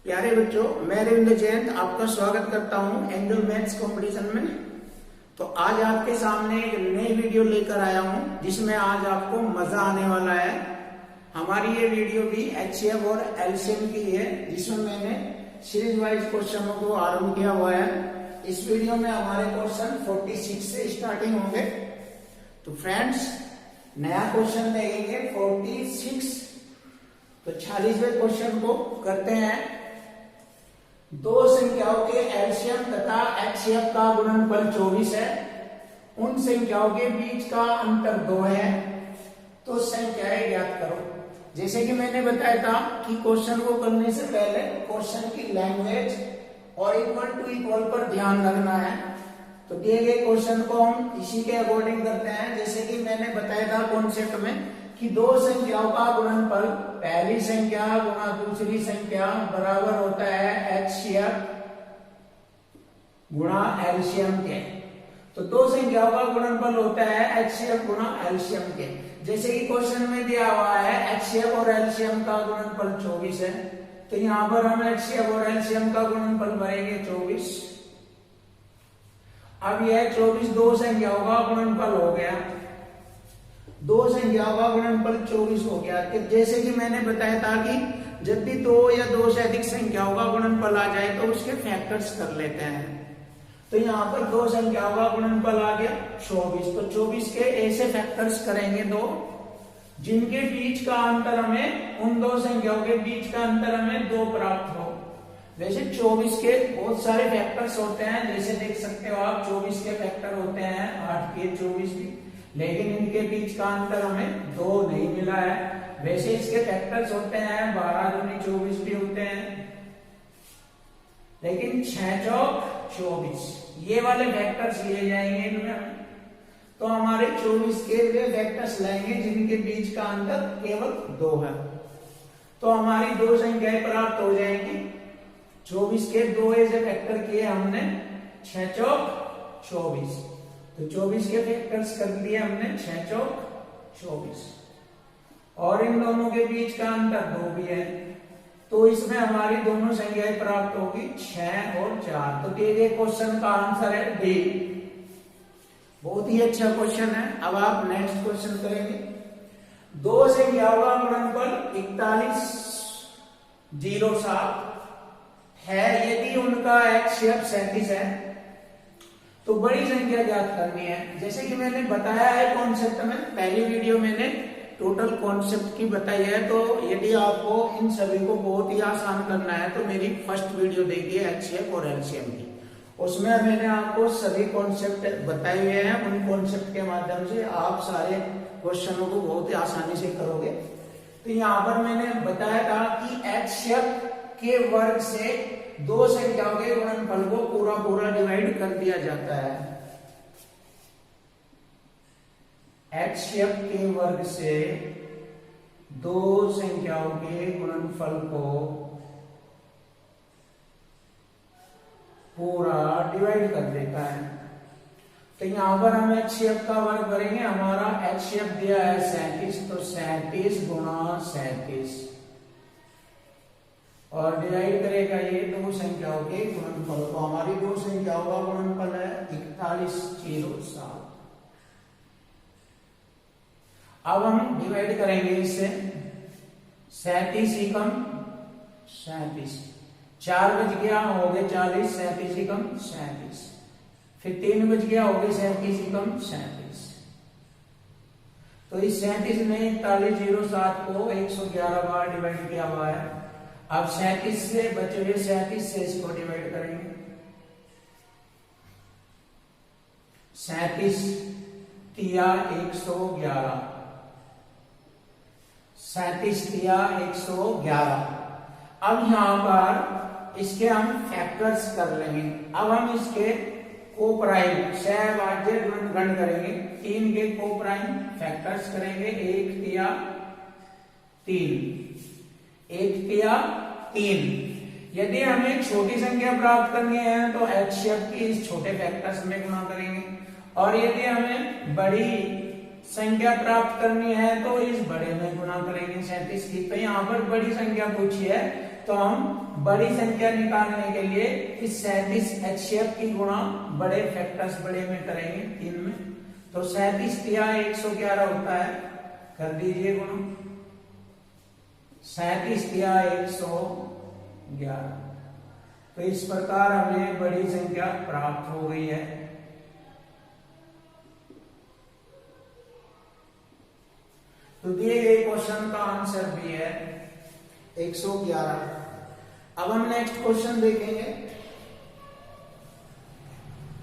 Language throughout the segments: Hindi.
प्यारे बच्चों, मैं रविंद्र जयंत आपका स्वागत करता हूं एंगल मैथ्स कंपटीशन में। तो आज आपके सामने एक नई वीडियो लेकर आया हूं जिसमें आज आपको मजा आने वाला है। हमारी ये वीडियो भी एचसीएफ और एलसीएम की है जिसमें मैंने सीरीज वाइज क्वेश्चनों को आरंभ किया हुआ है। इस वीडियो में हमारे क्वेश्चन 46 से स्टार्टिंग होंगे। तो फ्रेंड्स, नया क्वेश्चन देखेंगे 46। तो 46वें क्वेश्चन को करते हैं। दो संख्याओं के एलसीएम तथा एचसीएफ का गुणनफल 24 है। उन संख्याओं के बीच का अंतर 2 है, तो संख्याएं ज्ञात करो। जैसे कि मैंने बताया था कि क्वेश्चन को करने से पहले क्वेश्चन की लैंग्वेज और इक्वल टू इक्वल पर ध्यान रखना है। तो दिए गए क्वेश्चन को हम इसी के अकॉर्डिंग करते हैं। जैसे कि मैंने बताया था कॉन्सेप्ट में कि दो संख्याओं का गुणनफल पहली संख्या गुणा दूसरी संख्या बराबर होता है एचसीएफ गुणा एलसीएम के। तो दो संख्याओं का गुणनफल होता है एचसीएफ गुणा एलसीएम के। जैसे कि क्वेश्चन में दिया हुआ है एचसीएफ और एलसीएम का गुणनफल 24 है, तो यहां पर हम एचसीएफ और एलसीएम का गुणनफल भरेंगे 24। अब यह 24 दो संख्याओं का गुणनफल हो गया। दो संख्याओं का गुणनफल 24 हो गया। जैसे कि मैंने बताया था कि जब भी दो या दो से अधिक संख्याओं का गुणनफल आ जाए तो उसके फैक्टर्स कर लेते हैं। तो यहाँ पर दो संख्याओं का गुणनफल आ गया 24। तो 24 के ऐसे फैक्टर्स करेंगे दो जिनके बीच का अंतर हमें, उन दो संख्याओं के बीच का अंतर हमें 2 प्राप्त हो। वैसे 24 के बहुत सारे फैक्टर्स होते हैं, जैसे देख सकते हो आप 24 के फैक्टर होते हैं 8 के 24 भी, लेकिन इनके बीच का अंतर हमें 2 नहीं मिला है। वैसे इसके फैक्टर्स होते हैं 12 दूनी 24 भी होते हैं, लेकिन 6 चौक 24 ये वाले फैक्टर्स लिए जाएंगे इनमें। तो हमारे 24 के वे फैक्टर्स लेंगे जिनके बीच का अंतर केवल 2 है। तो हमारी दो संख्याएं प्राप्त हो जाएंगी। 24 के 2 ऐसे फैक्टर किए हमने, 6 चौक 24। तो 24 के फैक्टर्स कर दिए हमने 6 चौक 24, और इन दोनों के बीच का अंतर 2 भी है। तो इसमें हमारी दोनों संख्याएं प्राप्त होगी 6 और 4। तो ये क्वेश्चन का आंसर है डी। बहुत ही अच्छा क्वेश्चन है। अब आप नेक्स्ट क्वेश्चन करेंगे। दो संख्याओं का गुणनफल 4107 है यदि उनका एचसीएफ 37 है, तो बड़ी संख्या ज्ञात करनी है। जैसे कि मैंने बताया है कॉन्सेप्ट में, पहली वीडियो मैंने टोटल कॉन्सेप्ट की बताई है। तो यदि आपको इन सभी को बहुत ही आसान करना है तो मेरी फर्स्ट वीडियो देखिए एचसीएफ और एलसीएम की। उसमें मैंने आपको सभी कॉन्सेप्ट बताए हुए हैं। उन कॉन्सेप्ट के माध्यम से आप सारे क्वेश्चनों को बहुत ही आसानी से करोगे। तो यहाँ पर मैंने बताया था कि एचसीएफ के वर्ग से दो संख्याओं के गुणनफल को पूरा पूरा डिवाइड कर दिया जाता है। एचसीएफ के वर्ग से दो संख्याओं के गुणनफल को पूरा डिवाइड कर देता है। तो यहां पर हम एचसीएफ का वर्ग करेंगे। हमारा एचसीएफ दिया है 37, तो 37 गुणा 37, और डिवाइड करेगा ये दो संख्याओं के गुणनफल को। हमारी दो संख्याओं का गुणनफल है 4107। अब हम डिवाइड करेंगे इससे 37 एकम 37, 4 बच गया हो गए 40, 37 एकम 37, फिर 3 बच गया हो गए 37 एकम 37। तो इस 37 में 4107 को 111 बार डिवाइड किया हुआ है। अब 37 से बचे हुए 37 से इसको डिवाइड करेंगे। 37 तिया 111, 37 तिया 111। अब यहां पर इसके हम फैक्टर्स कर लेंगे। अब हम इसके कोप्राइम सहभाज्य गुणनखंड करेंगे। 3 के कोप्राइम फैक्टर्स करेंगे। 1 तिया 3, 1 तिया 3। यदि हमें छोटी संख्या प्राप्त करनी है तो एचसीएफ की इस छोटे फैक्टर्स में गुणा करेंगे, और यदि हमें बड़ी संख्या प्राप्त करनी है तो इस बड़े में गुणा करेंगे 37 की। तो यहाँ पर बड़ी संख्या पूछी है तो हम बड़ी संख्या निकालने के लिए इस 37 HCF की गुणा बड़े फैक्टर्स बड़े में करेंगे 3 में। तो 37 तिया 111 होता है, कर दीजिए गुणा 37 तिया 111। तो इस प्रकार हमें बड़ी संख्या प्राप्त हो गई है। तो दिए गए क्वेश्चन का आंसर भी है 111। अब हम नेक्स्ट क्वेश्चन देखेंगे।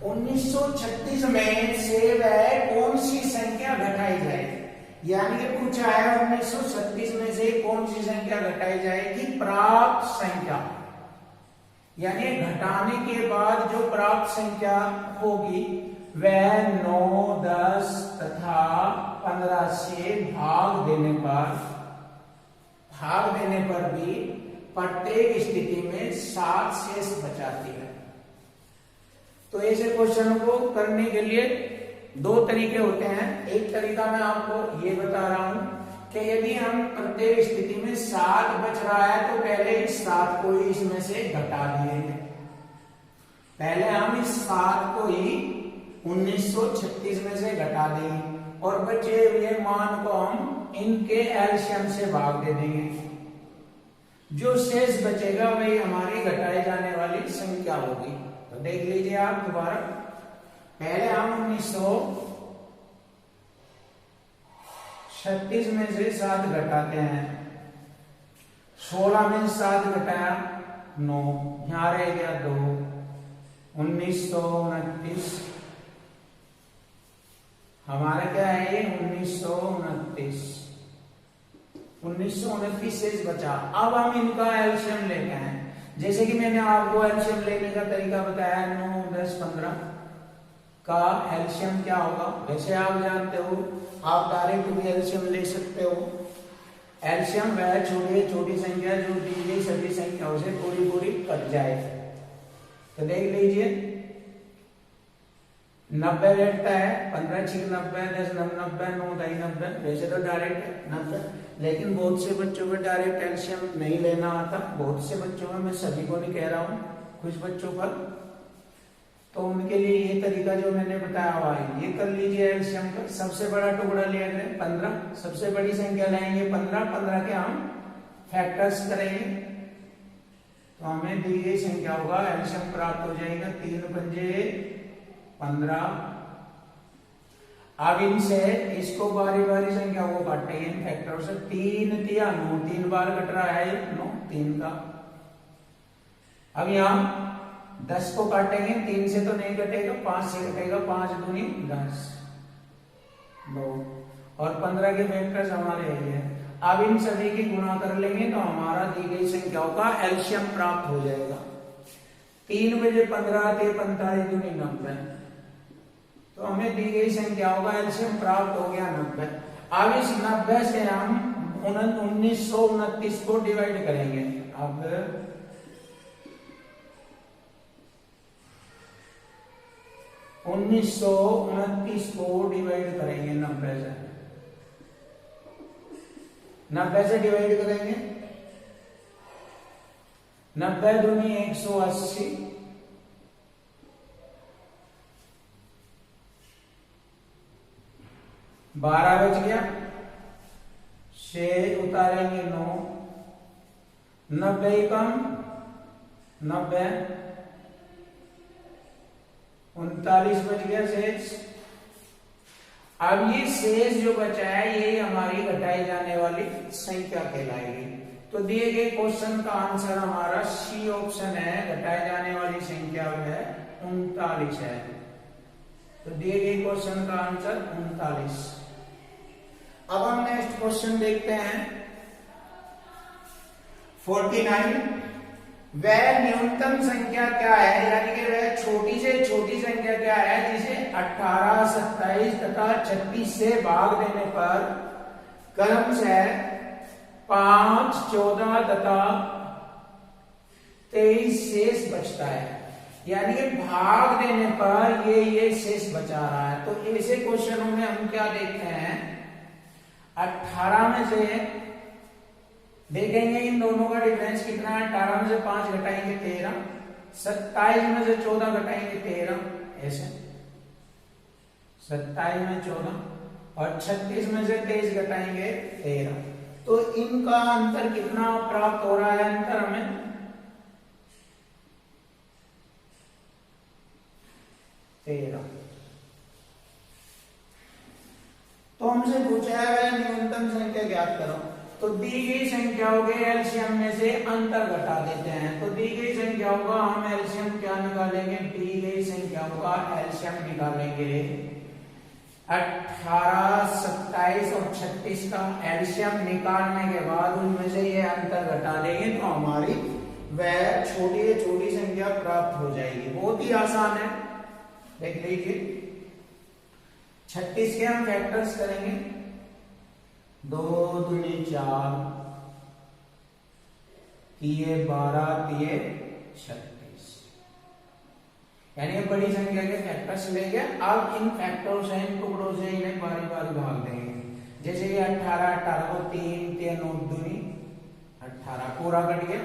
1936 में से वह कौन सी संख्या घटाई जाए, यानी कि पूछा है 1936 में से कौन सी संख्या घटाई जाएगी। प्राप्त संख्या यानी घटाने के बाद जो प्राप्त संख्या होगी वह 9, 10 तथा 15 से भाग देने पर भी प्रत्येक स्थिति में 7 शेष बचाती है। तो ऐसे क्वेश्चन को करने के लिए 2 तरीके होते हैं। एक तरीका मैं आपको ये बता रहा हूं कि यदि हम प्रत्येक स्थिति में 7 बच रहा है तो पहले इस 7 को ही इसमें से घटा दिए। पहले हम इस 7 को ही 1936 में से घटा देंगे और बचे हुए मान को हम इनके एलसीएम से भाग दे देंगे। जो शेष बचेगा वही हमारी घटाई जाने वाली संख्या होगी। तो देख लीजिए आप दोबारा। पहले हम 1936 में से 7 घटाते हैं। 16 में 7 घटाया 9, यहां रह गया 2, 1929 हमारा क्या है ये 1929 शेष बचा। अब हम इनका एलसीएम लेते हैं। जैसे कि मैंने आपको एलसीएम लेने का तरीका बताया 9, 10, 15 का एलसीएम क्या होगा। वैसे आप जानते हो, आप डायरेक्ट भी एलसीएम ले सकते हो। एलसीएम वह छोटी संख्या जो दी गई सभी संख्याओं से पूरी कट जाए। तो देख लीजिए 90 बैठता है, 15 6 90, 10 90, 9 ढाई 90। वैसे तो डायरेक्ट 90, लेकिन बहुत से बच्चों में डायरेक्ट एलसीएम नहीं लेना आता। बहुत से बच्चों में, मैं सभी को नहीं कह रहा हूँ, कुछ बच्चों पर। तो उनके लिए ये तरीका जो मैंने बताया हुआ है ये कर लीजिए। एलसीएम का सबसे बड़ा टुकड़ा लिया गया 15, सबसे बड़ी संख्या लेंगे 15 के हम फैक्टर्स करेंगे तो हमें दी गई संख्या होगा एलसीएम प्राप्त हो जाएगा 3 पंजे 15। अब इनसे इसको बारी संख्या को काटेंगे इन फैक्टर से। 3 तिया 9, 3 बार कट रहा है 9, 3 का। अब यहां 10 को काटेंगे, 3 से तो नहीं कटेगा, 5 से कटेगा, 5 दूनी 10, 2 और 15 के फैक्टर्स हमारे यही है। अब इन सभी की गुणा कर लेंगे तो हमारा दी गई संख्याओं का एलसीएम प्राप्त हो जाएगा। 3 बजे 15 थे 45 दूनी 90, तो हमें दी गई संख्याओं का एलसीएम प्राप्त हो गया 90। अब इस 90 से हम 1929 को डिवाइड करेंगे। अब 1929 को डिवाइड करेंगे 90 से। 90 से डिवाइड करेंगे 90 दूनी 180, 12 बच गया, 6 उतारेंगे 9, 90 कम 90, 39 बच गया शेष। अब ये शेष जो बचा है ये हमारी घटाई जाने वाली संख्या कहलाएगी। तो दिए गए क्वेश्चन का आंसर हमारा सी ऑप्शन है, घटाई जाने वाली संख्या है 39 है। तो दिए गए क्वेश्चन का आंसर 39। अब हम नेक्स्ट क्वेश्चन देखते हैं 49। वह न्यूनतम संख्या क्या है, यानी कि वह छोटी से छोटी संख्या क्या है जिसे 18, 27 तथा 36 से भाग देने पर क्रमशः 5, 14 तथा 23 शेष बचता है। यानी कि भाग देने पर ये शेष बचा रहा है। तो ऐसे क्वेश्चनों में हम क्या देखते हैं 18 में से देखेंगे इन दोनों का डिफरेंस कितना है। 18 में से 5 घटाएंगे 13, 27 में से 14 घटाएंगे 13, ऐसे 27 में 14 और 36 में से 23 घटाएंगे 13। तो इनका अंतर कितना प्राप्त हो रहा है, अंतर हमें 13। तो हमसे पूछा है न्यूनतम संख्या ज्ञात करो। तो दी गई संख्याओं के एलसीएम में से अंतर घटा देते हैं। तो दी गई संख्याओं का हम एलसीएम क्या निकालेंगे, दी गई संख्याओं का एलसीएम निकालेंगे। 18, 27 और 36 का एलसीएम निकालने के बाद उनमें से ये अंतर घटा देंगे तो हमारी वह छोटी संख्या प्राप्त हो जाएगी। बहुत ही आसान है, देख लीजिए। 36 के हम फैक्टर्स करेंगे, 2 दूनी 4, 3 12, 3 36, यानी बड़ी संख्या के फैक्टर्स लेंगे। अब इन फैक्टरों से, इन टुकड़ों से इन्हें बारी बारी भाग देंगे। जैसे ये 18 को 3 9 दूनी 18 पूरा कट गया,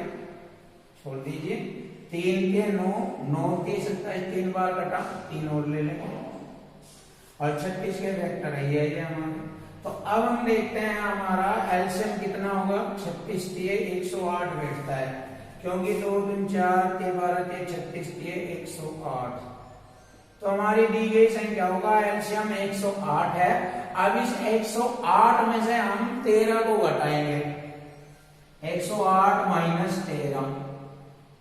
छोड़ दीजिए। 3 के 9 9 के 27, 3 बार कटा, 3 और ले लेंगे और 36 के फैक्टर है ये हमारे। तो अब हम देखते हैं हमारा एलसीएम कितना होगा। 36 दिए 108 बैठता है, क्योंकि 2 दूनी 4, 3 12, 36 दिए 108। तो हमारी दी गई संख्याओं का एलसीएम 108 है। अब इस 108 में से हम 13 को घटाएंगे, 108 माइनस 13।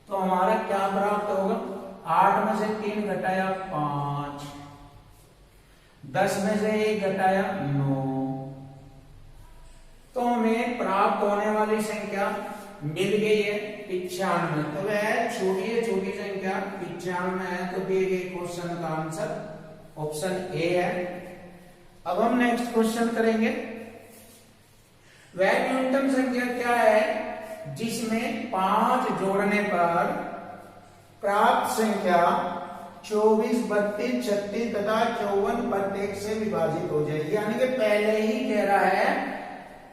तो हमारा क्या प्राप्त होगा, 8 में से 3 घटाया 5, 10 में से 1 घटाया 9। तो हमें प्राप्त होने वाली संख्या मिल गई है 95। तो वह छोटी संख्या 95 है। तो दिए गए क्वेश्चन का आंसर ऑप्शन ए है। अब हम नेक्स्ट क्वेश्चन करेंगे। वह न्यूनतम संख्या क्या है जिसमें 5 जोड़ने पर प्राप्त संख्या 24, 32, 36 तथा 54 प्रत्येक से विभाजित हो जाएगी। यानी कि पहले ही कह रहा है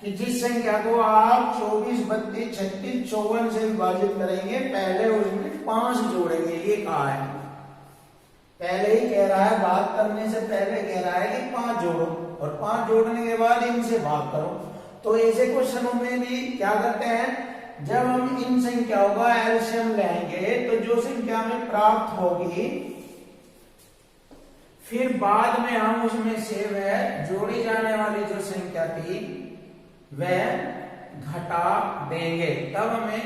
कि जिस संख्या को आप 24, 32, 36, 54 से विभाजित करेंगे, पहले उसमें 5 जोड़ेंगे। ये कहा है, पहले ही कह रहा है, बात करने से पहले कह रहा है कि 5 जोड़ो और 5 जोड़ने के बाद इनसे भाग करो। तो ऐसे क्वेश्चनों में भी क्या करते हैं, जब हम इन संख्याओं का एलसीएम लेंगे तो जो संख्या में प्राप्त होगी फिर बाद में हम उसमें से वह जोड़ी जाने वाली जो संख्या थी वह घटा देंगे, तब हमें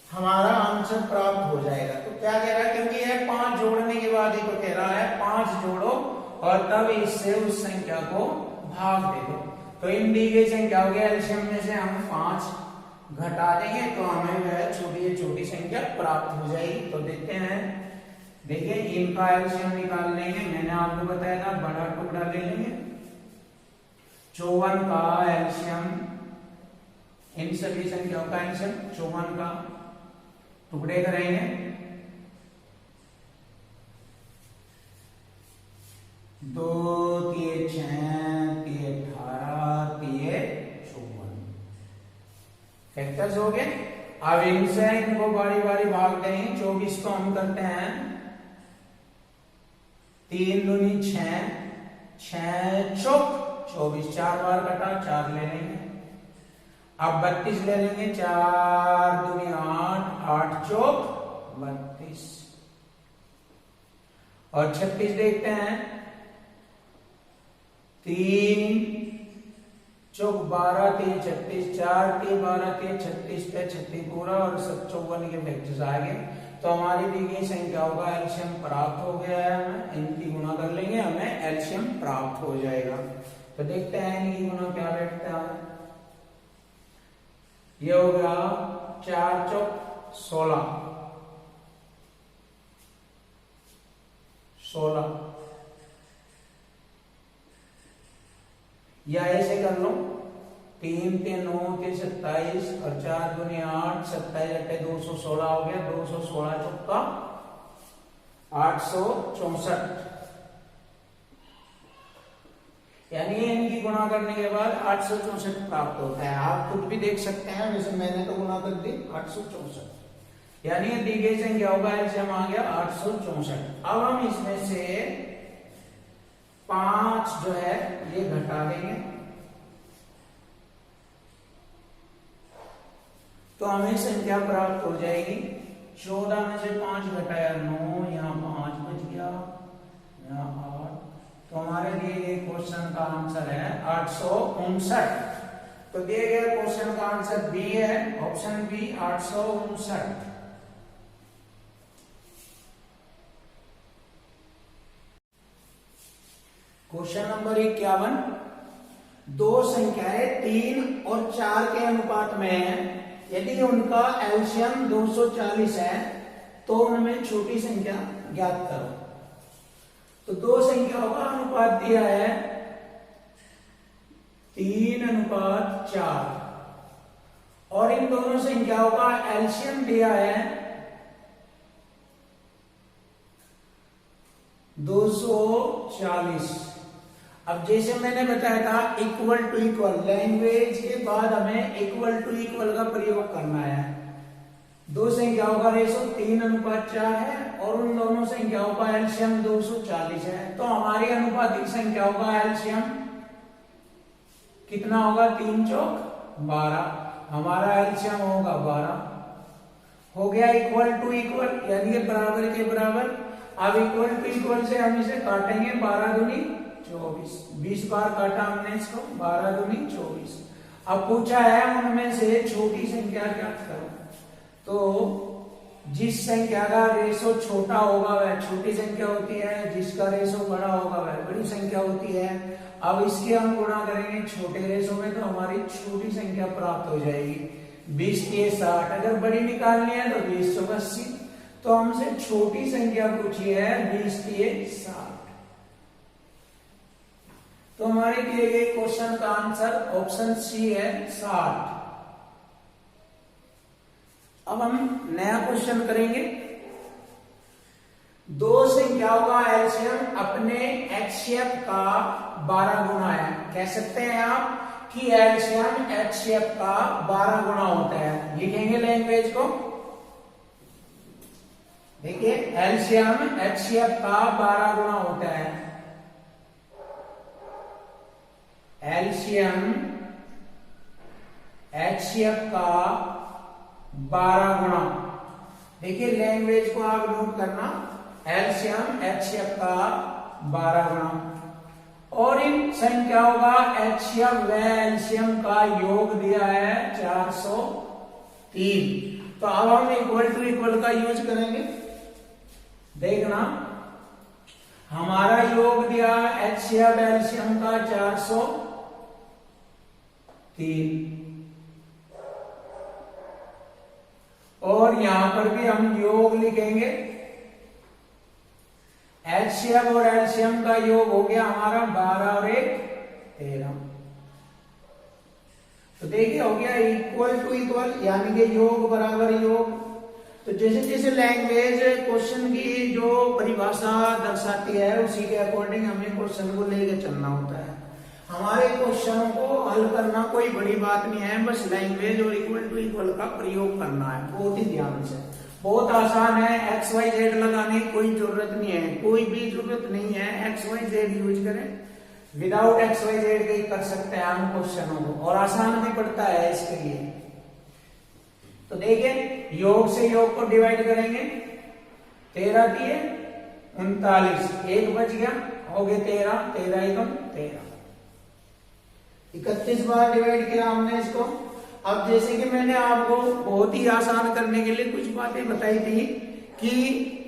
हमारा आंसर प्राप्त हो जाएगा। तो क्या कह रहा है, क्योंकि यह 5 जोड़ने के बाद ही तो कह रहा है 5 जोड़ो और तब इससे उस संख्या को भाग दे दो। तो इन दी गई संख्याओं के एलसीएम में से हम 5 घटा देंगे तो हमें वह छोटी संख्या प्राप्त हो जाएगी। तो देखते हैं, देखिए इनका एलसीएम निकाल लेंगे। मैंने आपको बताया था बड़ा टुकड़ा ले लेंगे। 54 का एलसीएम, इन सभी संख्याओं का एलसीएम 54 का टुकड़े करेंगे। 2 3 6 3 18 3 54 फैक्टर्स हो गए। अब इनसे इनको बारी बारी भाग देंगे। 24 को हम करते हैं 3 दूनी 6, 6 चौक 24, 4 बार कटा, 4 ले लेंगे। अब 32 ले लेंगे, 4 दूनी 8, 8 चौक 32। और 36 देखते हैं, 3 चौक 12, 3 36, 4 3 12, 3 36 पे 36 पूरा और 54 के फैक्टर्स आ गए। तो हमारी दी गई संख्याओं का एलसीएम प्राप्त हो गया है। हमें इनकी गुणा कर लेंगे, हमें एलसीएम प्राप्त हो जाएगा। तो देखते हैं इनकी गुणा क्या बैठता है। ये हो गया 4 चौक 16, 16 या ऐसे कर लो, 3 3 9 3 27 और 4 दूनी 8, 27 216 हो गया। 216 चौका 864। यानी इनकी गुणा करने के बाद 864 प्राप्त होता है। आप खुद भी देख सकते हैं, वैसे मैंने तो गुणा कर दी 864, यानी दी गई संख्याओं का एलसीएम आ गया 864। अब हम इसमें से 5 जो है ये घटा देंगे, तो हमें संख्या प्राप्त हो जाएगी 14 में से 5 घटाया 9, यहाँ 5 बच गया, यहाँ 8, तो हमारे दिए गए क्वेश्चन का आंसर है 859। तो दिए गए क्वेश्चन का आंसर बी है, ऑप्शन बी 859। क्वेश्चन नंबर 51, दो संख्याएं 3 और 4 के अनुपात में है, यदि उनका एलसीएम 240 है तो उनमें छोटी संख्या ज्ञात करो। तो दो संख्याओं का अनुपात दिया है 3:4 और इन दोनों संख्याओं का एलसीएम दिया है 240। अब जैसे मैंने बताया था इक्वल टू इक्वल, लैंग्वेज के बाद हमें इक्वल टू इक्वल का प्रयोग करना है। दो संख्याओं का रेशो 3:4 है और उन दोनों संख्याओं का एलसीएम 240 है, तो हमारी अनुपातिक संख्याओं का एलसीएम कितना होगा? 3 चौक 12, हमारा एलसीएम होगा 12। हो गया इक्वल टू इक्वल, यानी कि बराबर के बराबर। अब इक्वल टू इक्वल से हम इसे काटेंगे, 12 दूनी 24, 20 बार काटा हमने इसको, 12 दूनी 24। अब पूछा है उनमें से छोटी संख्या ज्ञात करो। तो जिस संख्या का रेशो छोटा होगा वह छोटी संख्या होती है, जिसका रेशो बड़ा होगा वह बड़ी संख्या होती है। अब इसके हम गुणा करेंगे छोटे रेशो में, तो हमारी छोटी संख्या प्राप्त हो जाएगी। 20 के 60, अगर बड़ी निकालनी है तो 20 चौक 80, तो हमसे छोटी संख्या पूछी है 20 के 60। तो हमारे दिए गए क्वेश्चन का आंसर ऑप्शन सी है 60। अब हम नया क्वेश्चन करेंगे। दो संख्याओं का एलसीएम अपने एचसीएफ का 12 गुना है। कह सकते हैं आप कि एलसीएम एचसीएफ का 12 गुना होता है। लिखेंगे लैंग्वेज को, देखिए एलसीएम एचसीएफ का 12 गुना होता है। एलसीएम एचसीएफ का 12 गुना, देखिए लैंग्वेज को आप नोट करना, एलसीएम एचसीएफ का 12 गुना और इन संख्याओं का एचसीएफ व एलसीएम का योग दिया है 403। तो अब हम इक्वल टू इक्वल का यूज करेंगे। देखना हमारा योग दिया एचसीएफ एलसीएम का 403 और यहां पर भी हम योग लिखेंगे। एचसीएफ और एलसीएम का योग हो गया हमारा 12 और 1 13। तो देखिए हो गया इक्वल टू इक्वल, यानी कि योग बराबर योग। तो जैसे जैसे लैंग्वेज क्वेश्चन की जो परिभाषा दर्शाती है उसी के अकॉर्डिंग हमें क्वेश्चन को लेकर चलना होता है। हमारे क्वेश्चनों को हल करना कोई बड़ी बात नहीं है, बस लैंग्वेज और इक्वल टू इक्वल का प्रयोग करना है बहुत ही ध्यान से। बहुत आसान है, एक्स वाई जेड लगाने की कोई जरूरत नहीं है, कोई भी जरूरत नहीं है एक्स वाई जेड यूज करें। विदाउट एक्स वाई जेड के कर सकते हैं हम क्वेश्चनों को, और आसान भी पड़ता है इसके लिए। तो देखिए योग से योग को डिवाइड करेंगे, 13 दिए 39, 1 बच गया, हो गए 13, 13 एकम 13, 31 बार डिवाइड किया हमने इसको। अब जैसे कि मैंने आपको बहुत ही आसान करने के लिए कुछ बातें बताई थी कि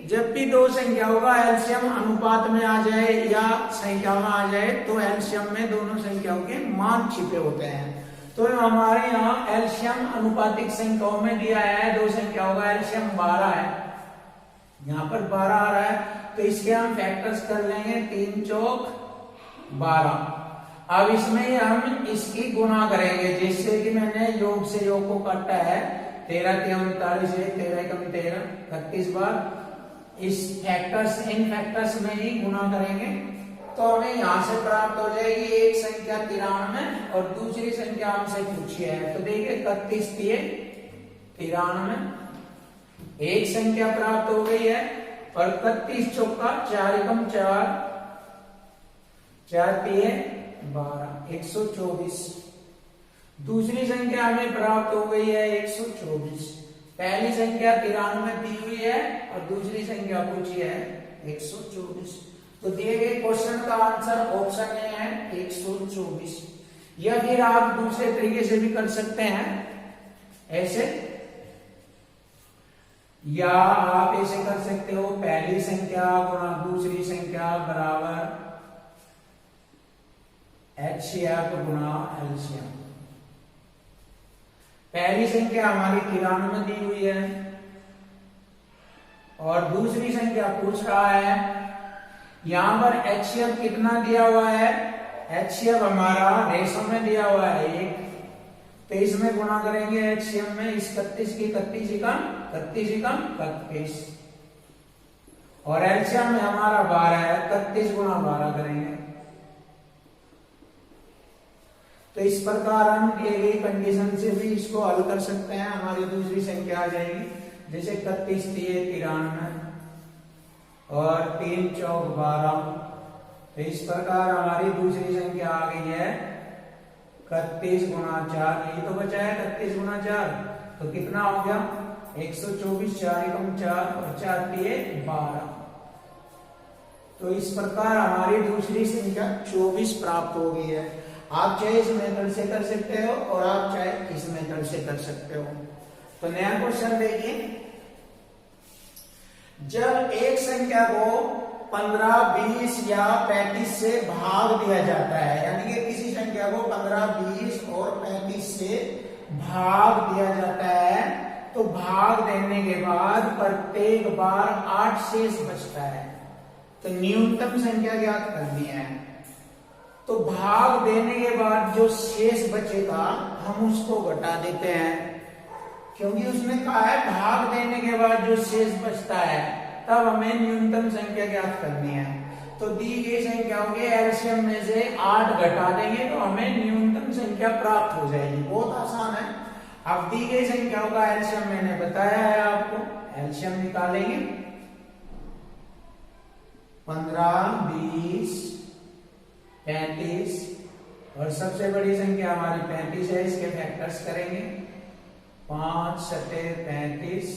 जब भी दो संख्याओं का एलसीएम अनुपात में आ जाए या संख्या में आ जाए तो एलसीएम में दोनों संख्याओं के मान छिपे होते हैं। तो हमारे यहाँ एलसीएम अनुपातिक संख्याओं में दिया है, दो संख्याओं का एलसीएम 12 है, यहाँ पर 12 आ रहा है, तो इसके हम फैक्टर्स कर लेंगे, 3 चौक 12। अब इसमें हम इसकी गुणा करेंगे, जिससे कि मैंने योग से योग को काटा है, 13 के 39 है, 13 कम 13, 31 बार इस फैक्टर्स इन फैक्टर्स में ही गुणा करेंगे तो हमें यहां से प्राप्त हो जाएगी एक संख्या 93 और दूसरी संख्या हमसे पूछी है। तो देखिए 31 दिए 93, एक संख्या प्राप्त हो गई है और 31 चौका 4 एकम 4, 4 तिये 12, 124। दूसरी संख्या हमें प्राप्त हो गई है 124। पहली संख्या 93 दी हुई है और दूसरी संख्या पूछी है 124। तो दिए गए क्वेश्चन का आंसर ऑप्शन ए है 124। या फिर आप दूसरे तरीके से भी कर सकते हैं ऐसे, या आप ऐसे कर सकते हो पहली संख्या गुणा दूसरी संख्या बराबर HCF गुणा LCM। पहली संख्या हमारी 93 दी हुई है और दूसरी संख्या पूछ रहा है। यहां पर HCF कितना दिया हुआ है, HCF हमारा रेशो में दिया हुआ है 1, तो इसमें गुणा करेंगे HCF में, इस 31 की 31 एकम 31 और LCM में हमारा 12 है, 31 गुणा 12 करेंगे। तो इस प्रकार हम दिए गई कंडीशन से भी इसको हल कर सकते हैं। हमारी दूसरी संख्या आ जाएगी, जैसे 31 दिए 93 और 3 चौक 12। तो इस प्रकार हमारी दूसरी संख्या आ गई है 31 गुणा 4, यही तो बचा है 31 गुणा 4, तो कितना हो गया 124, 4 एकम 4 और 4 तिये 12। तो इस प्रकार हमारी दूसरी संख्या 24 प्राप्त हो गई है। आप चाहे इस मेथड से कर सकते हो और आप चाहे इस मेथड से कर सकते हो। तो नया क्वेश्चन देखिए, जब एक संख्या को 15, 20 या 35 से भाग दिया जाता है, यानी कि किसी संख्या को 15, 20 और 35 से भाग दिया जाता है, तो भाग देने के बाद प्रत्येक बार 8 शेष बचता है। तो न्यूनतम संख्या ज्ञात करनी है। तो भाग देने के बाद जो शेष बचेगा हम उसको घटा देते हैं, क्योंकि उसने कहा है भाग देने के बाद जो शेष बचता है तब हमें न्यूनतम संख्या ज्ञात करनी है। तो दी गई संख्याओं के एलसीएम में से 8 घटा देंगे तो हमें न्यूनतम संख्या प्राप्त हो जाएगी। बहुत आसान है। अब दी गई संख्याओं का एलसीएम मैंने बताया है आपको, एलसीएम निकालेंगे 15, 20, 35 और सबसे बड़ी संख्या हमारी 35 है, इसके फैक्टर्स करेंगे 5, 7, 35।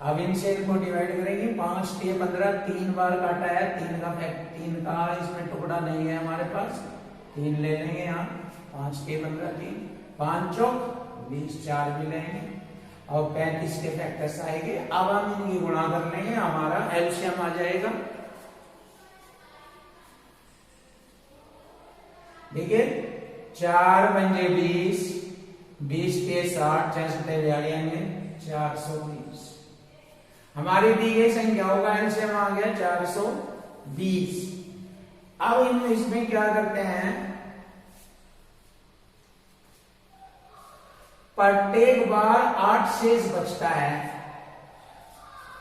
अब इनसे इनको डिवाइड करेंगे, 5 तिये 15, 3 बार काटा है, 3 का इसमें टुकड़ा नहीं है हमारे पास, 3 ले लेंगे यहाँ, 5 तिये 15, 3, 5 चौक 20, 4 भी लेंगे और 35 के फैक्टर्स आएंगे। अब हम इनकी गुणा कर लेंगे, हमारा एलसीएम आ जाएगा। देखिए 4 पंजे 20, 20 के 60, 6 सत्ते 420। हमारी दी गई संख्याओं का एलसीएम आ गया 420। अब इसमें क्या करते हैं, प्रत्येक बार 8 शेष बचता है।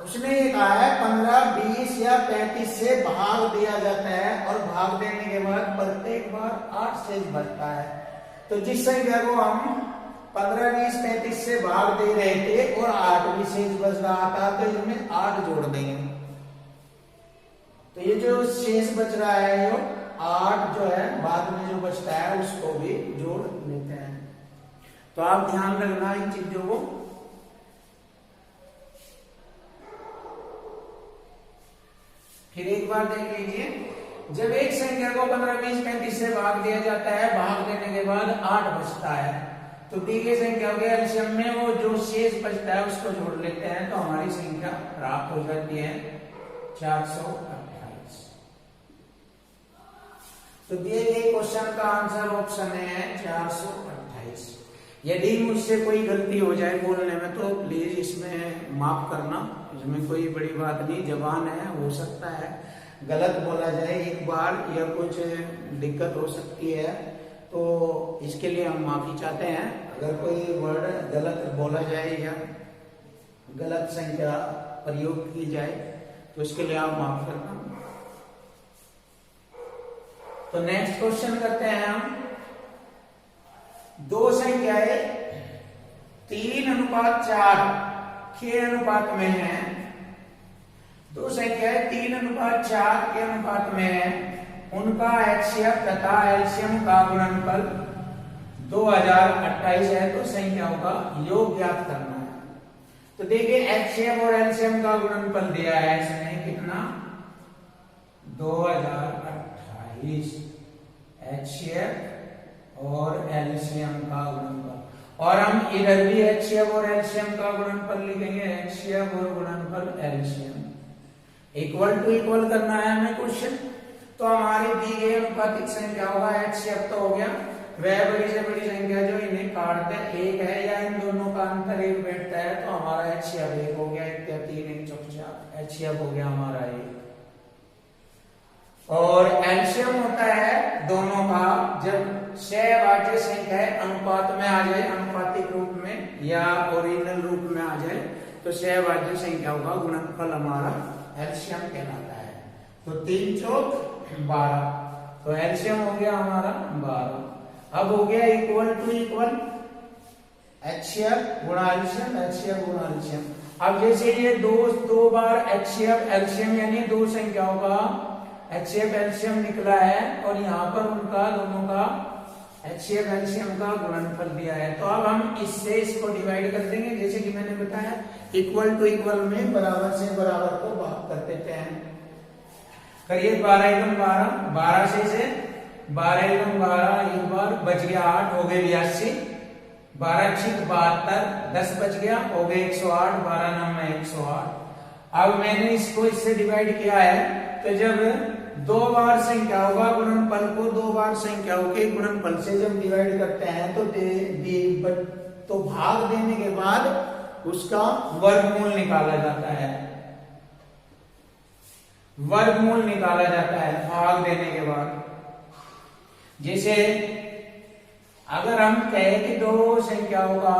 उसने ये कहा है 15, 20 या 35 से भाग दिया जाता है और भाग देने के बाद प्रत्येक बार 8 शेष बचता है। तो जिस संख्या को हम 15, 20, 35 से भाग दे रहे थे और 8 भी शेष बच रहा था, तो इसमें 8 जोड़ देंगे। तो ये जो शेष बच रहा है, जो 8 जो है बाद में जो बचता है उसको भी जोड़ लेते हैं। तो आप ध्यान रखना इन चीजों को। फिर एक बार देख लीजिए, जब एक संख्या को 15, 20, 35 से भाग दिया जाता है, भाग देने के बाद 8 बचता है, तो दी गई संख्या के एलसीएम में वो जो शेष बचता है उसको जोड़ लेते हैं, तो हमारी संख्या प्राप्त हो जाती है 428। तो दिए गए क्वेश्चन का आंसर ऑप्शन है 428। यदि मुझसे कोई गलती हो जाए बोलने में तो प्लीज इसमें माफ करना, इसमें कोई बड़ी बात नहीं, जबान है, हो सकता है गलत बोला जाए एक बार या कुछ दिक्कत हो सकती है, तो इसके लिए हम माफी चाहते हैं। अगर कोई वर्ड गलत बोला जाए या गलत संख्या प्रयोग की जाए तो इसके लिए आप माफ करना। तो नेक्स्ट क्वेश्चन करते हैं हम। दो संख्याएं 3:4 के अनुपात में है। दो संख्याएं 3:4 के अनुपात में है, उनका HCF तथा LCM का गुणनफल 2028 है। तो संख्याओं का योग ज्ञात करना है। तो देखिए HCF और LCM का गुणनफल दिया है इसमें कितना, 2028 HCF और LCM का गुणनफल। और हम इधर भी HCF और LCM का गुणनफल लिखेंगे, HCF और गुणनफल LCM इक्वल टू इक्वल करना है हमें क्वेश्चन। तो हमारी दी गई अनुपातिक संख्या होगा HCF तो हो गया, वह बड़ी से बड़ी संख्या जो इन्हें काटते एक है या इन दोनों का अंतर एक बैठता है, तो हमारा HCF 1 हो गया, 1 3 1 4 HCF हो गया हमारा 1। और LCM होता है दोनों का जब सहवाच्य संख्या अनुपात में आ जाए, अनुपातिक रूप में या ओरिजिनल रूप में आ जाए, तो सहवाच्य संख्याओं का गुणनफल हमारा LCM कहलाता है। तो 3 चौक 12, तो LCM हो गया हमारा 12। अब हो गया इक्वल टू इक्वल HCF गुणा LCM, HCF गुणा LCM। अब जैसे ये दो बार HCF LCM यानी दो संख्याओं का HCF LCM निकला है और यहाँ पर उनका दोनों का HCF LCM का गुणनफल दिया है, तो अब हम इससे इसको डिवाइड कर देंगे। जैसे कि मैंने बताया इक्वल टू इक्वल में बराबर से बराबर को भाग कर देते हैं। करिए 12 एकम 12, 12 से 12 एकम 12, एक बार बच गया 8, हो गए 82, 12 छिक 72, 10 बच गया, हो गए 108, 12 9 में 108। अब मैंने इसको इससे डिवाइड किया है, तो जब दो बार संख्याओं का गुणनफल को दो बार संख्याओं के गुणनफल से जब डिवाइड करते हैं तो भाग देने के बाद उसका वर्गमूल निकाला जाता है। वर्गमूल निकाला जाता है भाग देने के बाद। जैसे अगर हम कहें कि दो संख्याओं का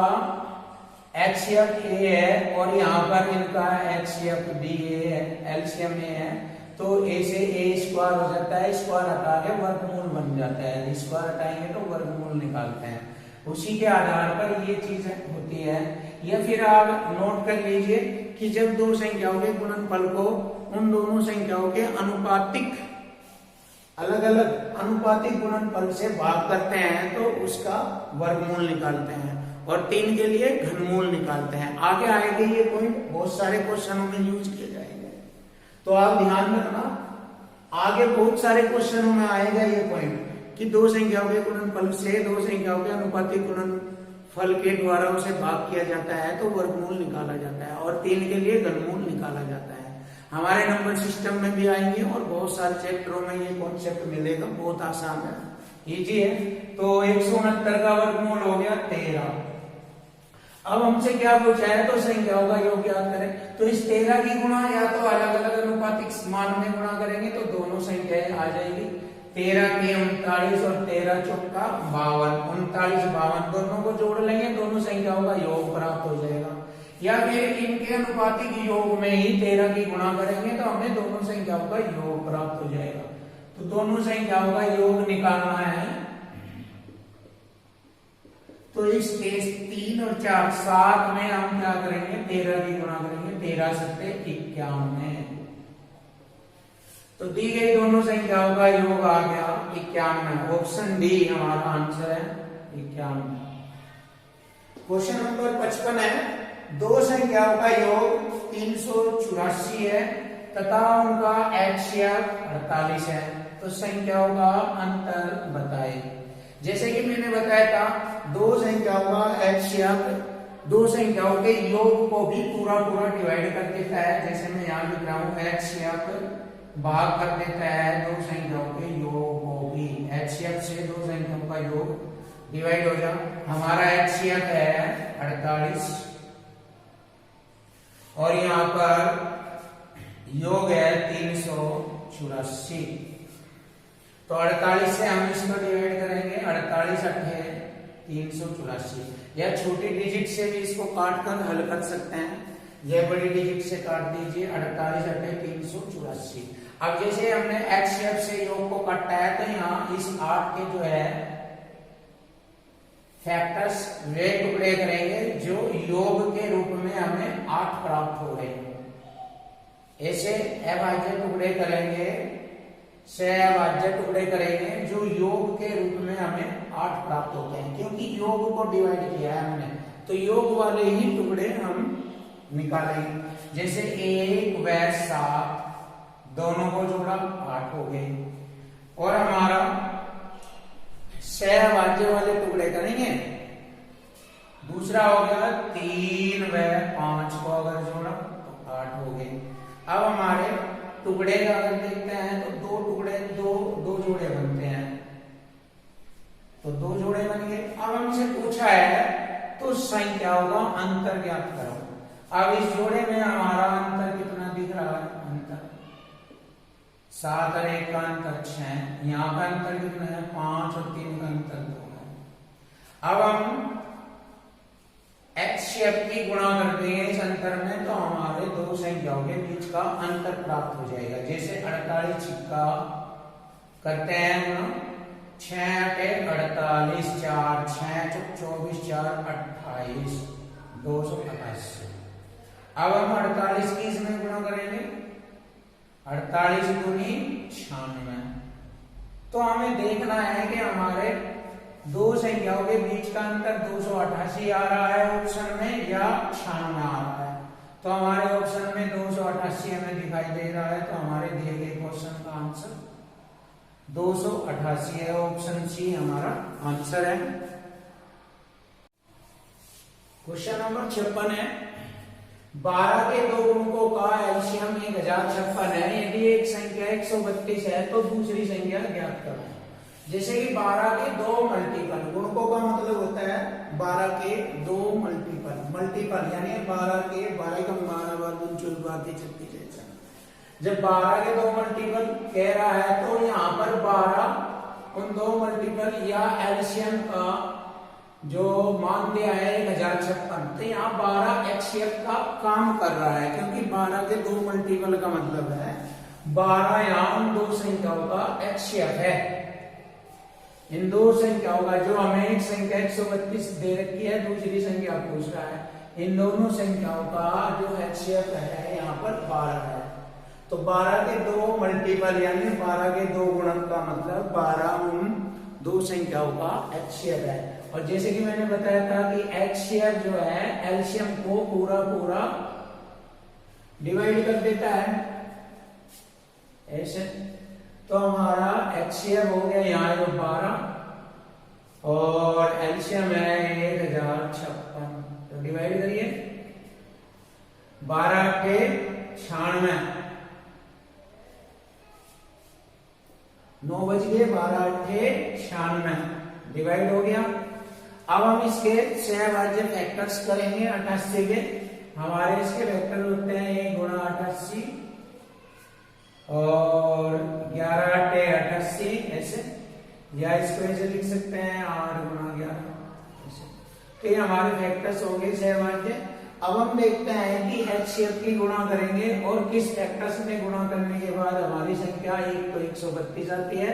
HCF A है और यहाँ पर इनका HCF B है, LCM A है, तो A से A स्क्वायर हो जाता है, स्क्वायर हटा के वर्गमूल बन जाता है, स्क्वायर हटाएंगे तो वर्गमूल निकालते हैं। उसी के आधार पर ये चीज होती है। या फिर आप नोट कर लीजिए कि जब दो संख्याओं के गुणनफल को उन दोनों संख्याओं के अनुपातिक अलग अलग अनुपातिक गुणनफल से भाग करते हैं तो उसका वर्गमूल निकालते हैं, और 3 के लिए घनमूल निकालते हैं। आगे आएंगे ये पॉइंट बहुत सारे क्वेश्चनों में यूज किए जाएंगे, तो आप ध्यान रखना। आगे बहुत सारे क्वेश्चनों में आएगा ये पॉइंट कि दो संख्याओं के गुणनफल से दो संख्याओं के अनुपातिक गुणनफल के द्वारा उसे भाग किया जाता है तो वर्गमूल निकाला जाता है, और 3 के लिए घनमूल निकाला जाता है। हमारे नंबर सिस्टम में भी आएंगे और बहुत सारे चैप्टरों में ये कॉन्सेप्ट मिलेगा, बहुत आसान है, इजी है। तो 169 का वर्गमूल हो गया 13। अब हमसे क्या पूछा है, तो संख्याओं का योग ज्ञात करें। तो इस 13 की गुणा या तो अलग अलग अनुपातिक मान में गुणा करेंगे तो दोनों संख्याएं आ जाएगी। 13 के 39 और 13 चौका 52, 39 52 दोनों को जोड़ लेंगे, दोनों संख्याओं का योग प्राप्त हो जाएगा। या फिर इनके अनुपातिक योग में ही 13 की गुणा करेंगे तो हमें दोनों संख्याओं का योग प्राप्त हो जाएगा। तो दोनों संख्याओं का योग निकालना है, तो इस 3 और 4 7 में हम क्या करेंगे, 13 की गुणा करेंगे, 13 सत्ते 51। तो दी गई दोनों संख्याओं का योग आ गया 51। ऑप्शन डी हमारा आंसर है 51। क्वेश्चन नंबर 55 है, दो संख्याओं का योग 384 है तथा उनका HCF 48 है, तो संख्याओं का अंतर बताए। जैसे कि मैंने बताया था दो संख्याओं का HCF दो संख्याओं के योग को भी पूरा डिवाइड कर देता है। जैसे मैं यहाँ लिख रहा हूँ HCF भाग कर देता है दो संख्याओं के योग को भी, HCF से दो संख्याओं का योग डिवाइड हो जाए। हमारा HCF है 48 और यहाँ पर योग है 384, तो 48 से हम इसको डिवाइड करेंगे, 48 8 384। या छोटी डिजिट से भी इसको काट कर हल कर सकते हैं, यह बड़ी डिजिट से काट दीजिए, 48 8 384। अब जैसे हमने एक्स शेप से योग को काटा है तो यहाँ इस 8 के जो है फैक्टर्स वे टुकड़े करेंगे जो योग के रूप में हमें 8 प्राप्त हो रहे हैं। ऐसे अभाज्य टुकड़े करेंगे, सहअभाज्य टुकड़े करेंगे जो योग के रूप में हमें 8 प्राप्त होते हैं, क्योंकि योग को डिवाइड किया है हमने तो योग वाले ही टुकड़े हम निकालेंगे। जैसे 1 व 7 दोनों को जोड़ा 8 हो गए, और हमारा सहअभाज्य वाले टुकड़े करेंगे। दूसरा हो गया 3 व 5 को अगर जोड़ा तो 8 हो गए। अब हमारे टुकड़े का अगर देखते हैं तो दो टुकड़े दो जोड़े बनते हैं, तो 2 जोड़े बन गए। अब हमसे पूछा है तो संख्याओं का अंतर ज्ञात करो। अब इस जोड़े में हमारा अंतर कितना दिख रहा है? अंतर 7 और 1 का अंतर 6, यहाँ का अंतर कितना है? 5 और 3 का अंतर 2 है। अब हम एक्स शेप की गुणा कर देंगे इस अंतर में तो हमारे दो संख्याओं के बीच का अंतर प्राप्त हो जाएगा। जैसे 48 छिक्का करते हैं गुणा, 6 48 4 6 24 4 28 288। अब हम 48 की इसमें गुणा करेंगे, 48 दूनी 96। तो हमें देखना है कि हमारे दो संख्याओं के बीच का अंतर 288 आ रहा है ऑप्शन में या 96 आ रहा है। तो हमारे ऑप्शन में 288 हमें दिखाई दे रहा है, तो हमारे दिए गए क्वेश्चन का आंसर 288 है। ऑप्शन सी हमारा आंसर है। क्वेश्चन नंबर 56 है, 12 के दो गुणकों का एलसीएम 1056 है। यदि एक संख्या 132 है तो दूसरी संख्या ज्ञात करो। जैसे कि 12 के दो मल्टीपल, गुणकों का मतलब होता है 12 के दो मल्टीपल यानी 12 के 12 का 12 बार 24 बार 36। जब 12 के दो मल्टीपल कह रहा है तो यहाँ पर 12 उन दो मल्टीपल या एलसीएम का जो मान दिया है 1056, तो यहाँ 12 एक्सएफ का काम कर रहा है, क्योंकि 12 के दो मल्टीपल का मतलब है 12 यहाँ उन दो संख्याओं का एक्सएफ है। इन दो संख्याओं का, जो हमें एक संख्या 132 दे रखी है, दूसरी संख्या पूछ रहा है, इन दोनों संख्याओं का जो एक्सएफ है यहाँ पर 12 है। तो 12 के दो मल्टीपल यानी 12 के दो गुणक का मतलब 12 उन दो संख्याओं का एक्सएफ है। और जैसे कि मैंने बताया था कि एक्सएफ जो है एलसीएम को पूरा डिवाइड कर देता है ऐसे। तो हमारा एक्सएफ हो गया यहाँ 12 और एलसीएम है 1056। तो डिवाइड करिए, 12 के 96, 9 बज गए, 12 के 96 डिवाइड हो गया। अब हम इसके सहभाज्य फैक्टर्स करेंगे 88 के। हमारे इसके फैक्टर होते हैं 1 गुणा 88 और 11 8 88 ऐसे, या इसको ऐसे लिख सकते हैं 8 गुणा 11 ऐसे। तो ये हमारे फैक्टर्स हो गए सहभाज्य। अब हम देखते हैं कि एचसीएफ की गुणा करेंगे और किस फैक्टर्स में गुणा करने के बाद हमारी संख्या एक तो 132 आती है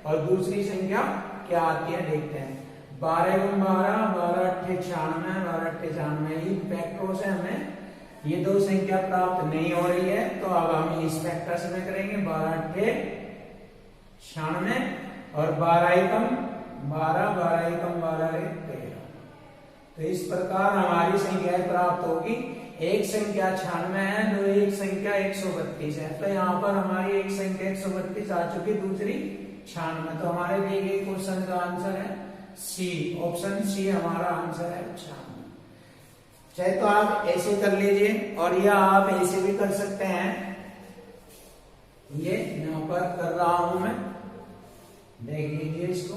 और दूसरी संख्या क्या आती है देखते हैं। 12 गुण 12 12 8 96 12 8 96, इन फैक्टरों से हमें ये दो संख्या प्राप्त नहीं हो रही है, तो अब हम इस फैक्टर में करेंगे 12 8 96 और 12 एकम 12 12 एकम 12 13। तो इस प्रकार हमारी संख्या प्राप्त होगी। एक संख्या 96 है तो एक संख्या 132 है, तो यहाँ पर हमारी एक संख्या 132 आ चुकी, दूसरी 96। तो हमारे दिए गए क्वेश्चन का आंसर है सी, ऑप्शन सी हमारा आंसर है 96। चाहे तो आप ऐसे कर लीजिए और या आप ऐसे भी कर सकते हैं। ये यहाँ पर कर रहा हूं मैं, देख लीजिए इसको।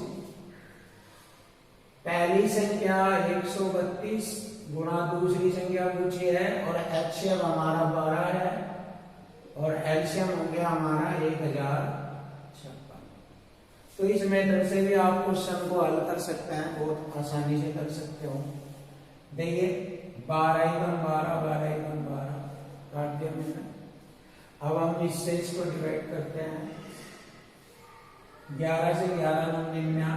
पहली संख्या 132 गुणा दूसरी संख्या पूछी है और एचसीएफ हमारा 12 है और एलसीएम हो गया हमारा 1056। तो इस मेथड से भी आप क्वेश्चन को हल कर सकते हैं, बहुत आसानी से कर सकते हो। देखिए 12 12 12 12 काट दिया मैंने। अब हम हम इससे इसको डिवाइड करते हैं। 11 से 11 9 99,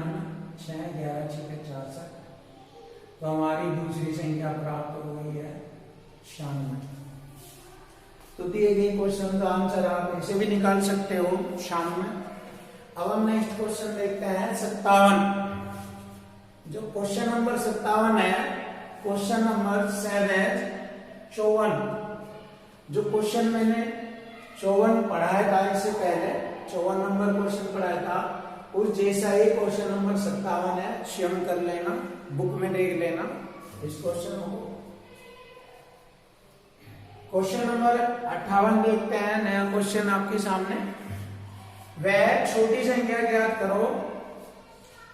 6 11 6 66। तो हमारी दूसरी संख्या प्राप्त हो गई है 96। तो दिए गए क्वेश्चन का आंसर आप ऐसे भी निकाल सकते हो 96। अब हम नेक्स्ट क्वेश्चन देखते हैं 57। जो क्वेश्चन नंबर 57 है, क्वेश्चन नंबर 7 54। जो क्वेश्चन मैंने 54 पढ़ाया था इससे पहले, 54 नंबर क्वेश्चन पढ़ाया था, उस जैसा ही क्वेश्चन नंबर 57 है, स्वयं कर लेना, बुक में देख लेना इस क्वेश्चन को। क्वेश्चन नंबर 58 देखते हैं, नया क्वेश्चन आपके सामने। वह छोटी संख्या ज्ञात करो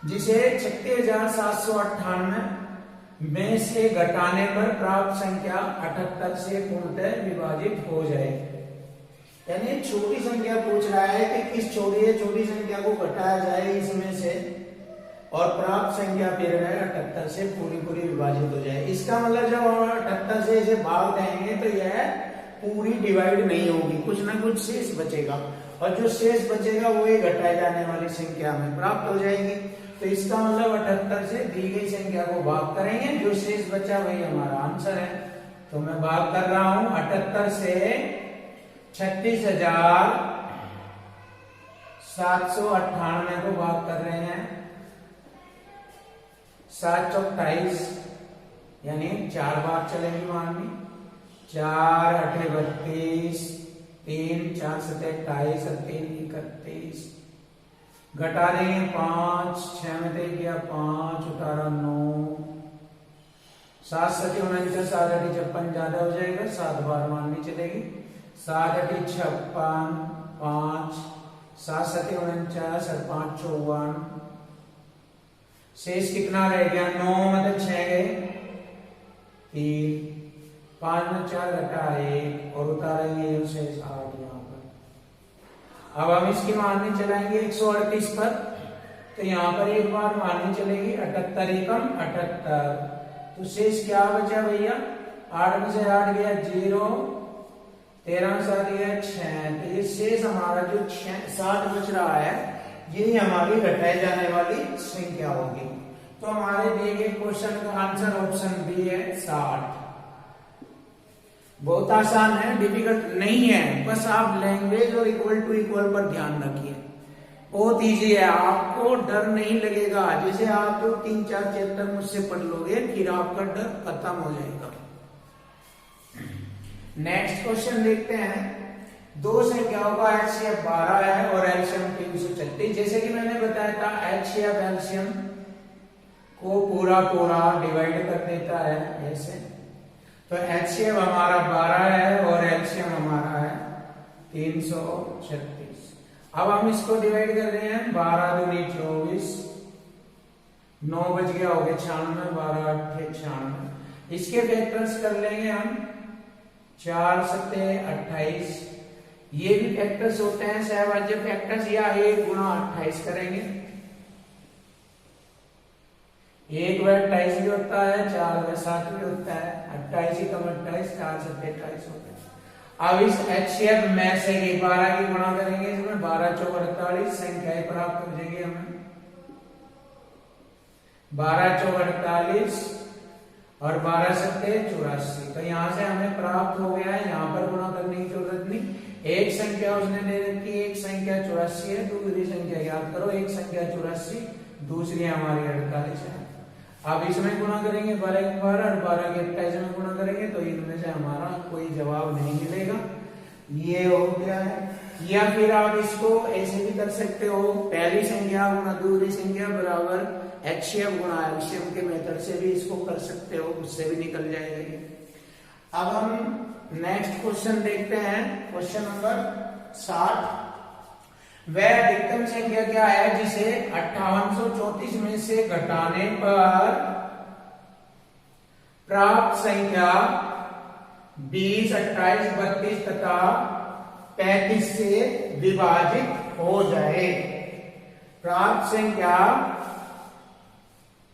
जिसे 36,798 में से घटाने पर प्राप्त संख्या 78 से पूर्णतः विभाजित हो जाए। यानी छोटी संख्या पूछ रहा है कि किस छोटी संख्या को घटाया जाए इसमें से और प्राप्त संख्या फिर है 78 से पूरी विभाजित हो जाए। इसका मतलब जब हम 78 से इसे भाग देंगे तो यह पूरी डिवाइड नहीं होगी, कुछ ना कुछ शेष बचेगा, और जो शेष बचेगा वो ही घटाए जाने वाली संख्या में प्राप्त हो जाएगी। तो इसका मतलब 78 से दी गई संख्या को भाग करेंगे, जो शेष बचा वही हमारा आंसर है। तो मैं भाग कर रहा हूं 78 से 36,798 को भाग कर रहे हैं। 7 चौक 28, यानी 4 बार चलेंगी माननी। 4 8 32, 3 4 7 28 और 3 31। घटा देंगे 5, 6 में दे गया 5, उतारा 9, 7 7 49, 7 8 56 ज्यादा हो जाएगा, 7 बार माननी चलेगी। 7 8 56, 5, 7 7 49 और 5 54। शेष कितना रह गया? 9 मतलब 6 गए, 3, 5 में 4 घटा 1 और उतारेंगे शेष 8 यहाँ पर। अब हम इसकी माननी चलाएंगे 138 पर, तो यहाँ पर एक बार माननी चलेगी 78 एकम 78। तो शेष क्या बचा भैया? 8 में से 8 गया 0, 13 में 7 गया 6। तो ये शेष हमारा जो 7 बच रहा है, यही हमारी घटाई जाने वाली संख्या होगी। तो हमारे दिए गए क्वेश्चन का आंसर ऑप्शन बी है 60। बहुत आसान है, डिफिकल्ट नहीं है, बस आप लैंग्वेज और इक्वल टू इक्वल पर ध्यान रखिए। बहुत इजी है, आपको डर नहीं लगेगा। जैसे आप 3-4 चैप्टर मुझसे पढ़ लोगे फिर आपका डर खत्म हो जाएगा। नेक्स्ट क्वेश्चन देखते हैं। दो संख्याओं का HCF 12 है और एलसीएम 336। जैसे कि मैंने बताया था HCF एलसीएम को पूरा डिवाइड कर देता है ऐसे। तो HCF हमारा 12 है और एलसीएम हमारा है 336। अब हम इसको डिवाइड कर रहे हैं। 12 दूनी 24, 9 बच गया हो गया 96, 12 8 96। इसके फैक्टर्स कर लेंगे हम। 4 7 28, ये भी फैक्टर्स होते हैं सहभाज्य फैक्टर्स, या 1 गुणा 28 करेंगे। 1 बार 28 भी होता है, 4 बार 7 भी होता है। 28 ही कम 28, 4 7 28 होता है। अब इस HCF में से 12 की गुणा करेंगे, इसमें 12 चौक 48 संख्याएं प्राप्त हो जाएगी हमें। 12 चौक 48 और 12 7 84। तो यहां से हमें प्राप्त हो गया है, यहां पर गुणा करने की जरूरत नहीं। एक संख्या उसने दे रखी है, एक संख्या 84 है, दूसरी संख्या याद करो। एक संख्या 84, दूसरी हमारी 48 है। अब इसमें गुणा करेंगे 12 के 12 और 12 के 28 में गुणा करेंगे, तो इनमें से हमारा कोई जवाब नहीं मिलेगा। ये हो गया है। या फिर आप इसको ऐसे भी कर सकते हो, पहली संख्या गुणा दूसरी संख्या बराबर HCF गुणा एलसीएम के मेथड से भी इसको कर सकते हो, उससे भी निकल जाएगा। अब हम नेक्स्ट क्वेश्चन देखते हैं, क्वेश्चन नंबर 60। वह अधिकतम संख्या क्या है जिसे 5834 में से घटाने पर प्राप्त संख्या 20, 28, 32 तथा 35 से विभाजित हो जाए। प्राप्त संख्या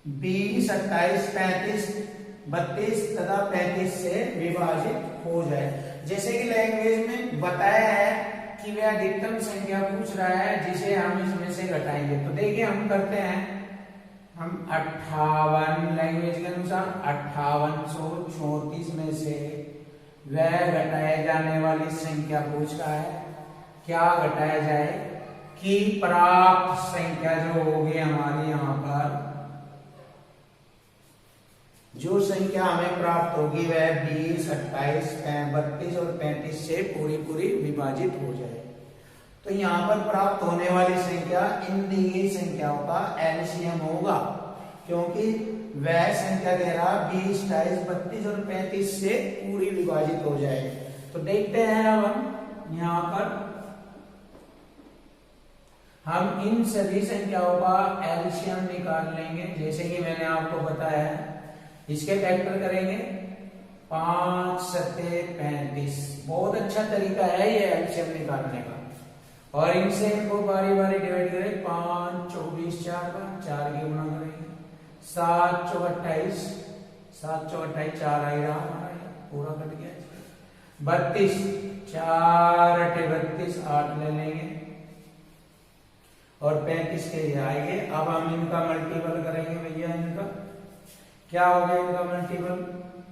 20, 28, 35, 32 तथा 35 से विभाजित हो जाए। जैसे कि लैंग्वेज में बताया है कि वह अधिकतम संख्या पूछ रहा है जिसे हम इसमें से घटाएंगे। तो देखिए हम करते हैं, हम 58 लैंग्वेज के अनुसार 5834 में से वह घटाए जाने वाली संख्या पूछ रहा है। क्या घटाया जाए कि प्राप्त संख्या जो होगी हमारी यहाँ पर, जो संख्या हमें प्राप्त होगी वह 20, 28, 32 और 35 से पूरी विभाजित हो जाए। तो यहाँ पर प्राप्त होने वाली संख्या इन दी गई संख्याओं का एलसीएम होगा, क्योंकि वह संख्या दे रहा 20, 28, 32 और 35 से पूरी विभाजित हो जाए। तो देखते हैं अब हम यहाँ पर हम इन सभी संख्याओं का एलसीएम निकाल लेंगे। जैसे कि मैंने आपको बताया है, इसके फैक्टर करेंगे 5 सत्ते 35। बहुत अच्छा तरीका है ये एलसीएम निकालने का। और इनसे इनको बारी बारी डिवाइड करें, 5 24 4 की गुणा करेंगे, 7 चौक 28, 7 चौक 28 4 आई रहा हमारा, पूरा कट गया। 32 4 8 32 8 ले लेंगे और 35 के ये आएंगे। अब हम इनका मल्टीपल करेंगे भैया। इनका क्या हो गया, इनका मल्टीपल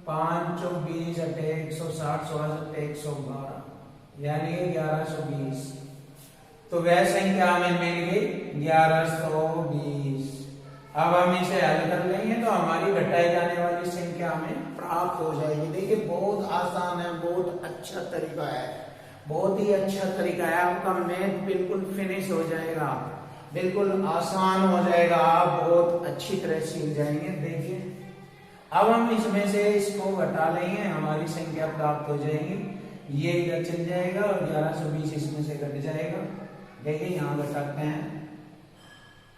5 चौक 20 8 160 16 7 112 यानी 1120। तो वह संख्या हमें मिल गई 1120। अब हम इसे हल कर लेंगे तो हमारी घटाई जाने वाली संख्या हमें प्राप्त हो जाएगी। देखिए बहुत आसान है, बहुत अच्छा तरीका है, बहुत ही अच्छा तरीका है। आपका मैथ बिल्कुल फिनिश हो जाएगा, बिल्कुल आसान हो जाएगा, आप बहुत अच्छी तरह सीख जाएंगे। देखिए अब हम इसमें से इसको घटा लेंगे, हमारी संख्या प्राप्त हो जाएगी। ये इधर चल जाएगा और 1120 इसमें से घट जाएगा। देखिए यहाँ घटाते हैं,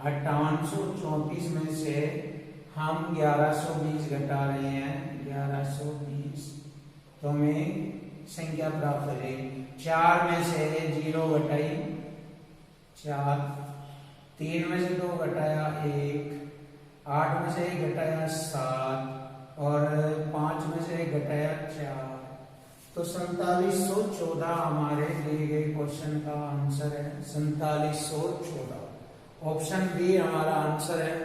5834 में से हम 1120 घटा रहे हैं, 1120 तो हमें संख्या प्राप्त हो जाएगी। 4 में से 0 घटाई 4, 3 में से 2 घटाया 1, 8 में से 1 घटाया 7 और 5 में से 1 घटाया 4। तो 4714 हमारे दिए गए क्वेश्चन का आंसर है। 4714 ऑप्शन बी हमारा आंसर है।